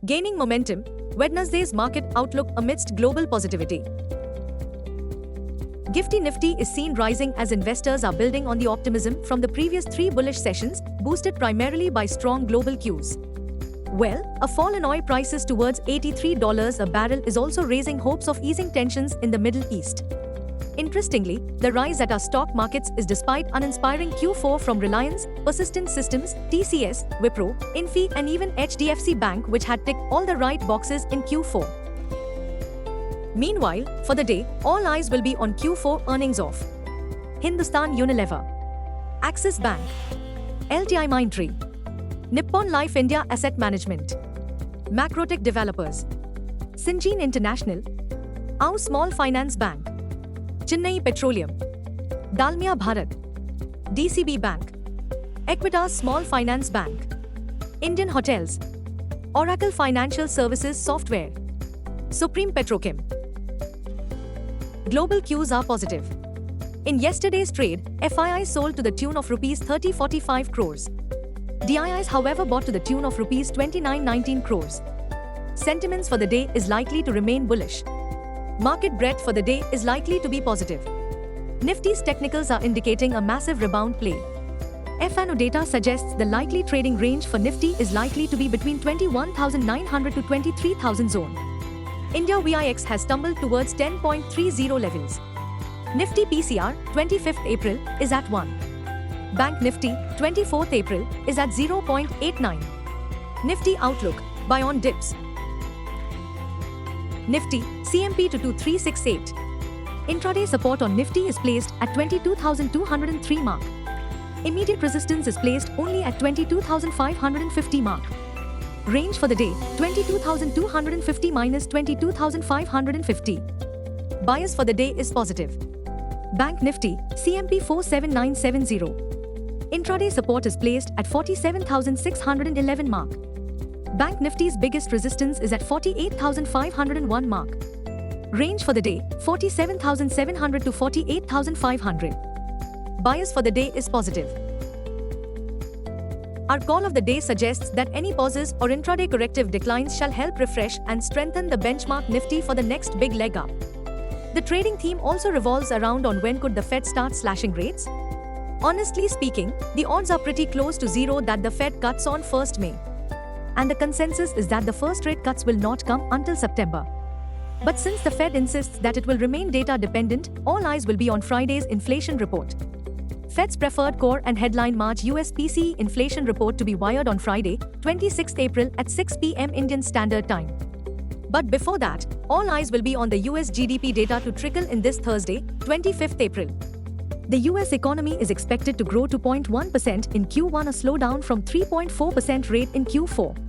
Gaining momentum, Wednesday's market outlook amidst global positivity. Gifty Nifty is seen rising as investors are building on the optimism from the previous three bullish sessions, boosted primarily by strong global cues. Well, a fall in oil prices towards $83 a barrel is also raising hopes of easing tensions in the Middle East. Interestingly, the rise at our stock markets is despite uninspiring Q4 from Reliance, Persistent Systems, TCS, Wipro, Infy and even HDFC Bank, which had ticked all the right boxes in Q4. Meanwhile, for the day, all eyes will be on Q4 earnings of Hindustan Unilever, Axis Bank, LTI Mindtree, Nippon Life India Asset Management, Macrotech Developers, Syngene International, AU Small Finance Bank, Chennai Petroleum, Dalmia Bharat, DCB Bank, Equitas Small Finance Bank, Indian Hotels, Oracle Financial Services Software, Supreme Petrochem. Global cues are positive. In yesterday's trade, FIIs sold to the tune of Rs 3045 crores. DIIs however bought to the tune of Rs 2919 crores. Sentiments for the day is likely to remain bullish. Market breadth for the day is likely to be positive. Nifty's technicals are indicating a massive rebound play. FNO data suggests the likely trading range for Nifty is likely to be between 21,900 to 23,000 zone. India VIX has stumbled towards 10.30 levels. Nifty PCR, 25th April, is at 1. Bank Nifty, 24th April, is at 0.89. Nifty outlook, buy on dips. Nifty, CMP to 2368. Intraday support on Nifty is placed at 22,203 mark. Immediate resistance is placed only at 22,550 mark. Range for the day, 22,250 minus 22,550. Bias for the day is positive. Bank Nifty, CMP 47970. Intraday support is placed at 47,611 mark. Bank Nifty's biggest resistance is at 48,501 mark. Range for the day, 47,700 to 48,500. Bias for the day is positive. Our call of the day suggests that any pauses or intraday corrective declines shall help refresh and strengthen the benchmark Nifty for the next big leg up. The trading theme also revolves around on when could the Fed start slashing rates? Honestly speaking, the odds are pretty close to zero that the Fed cuts on 1st May. And the consensus is that the first rate cuts will not come until September. But since the Fed insists that it will remain data dependent, all eyes will be on Friday's inflation report. Fed's preferred core and headline March US PCE inflation report to be wired on Friday, 26th April at 6 p.m. Indian Standard Time. But before that, all eyes will be on the US GDP data to trickle in this Thursday, 25th April. The US economy is expected to grow to 0.1% in Q1, a slowdown from 3.4% rate in Q4.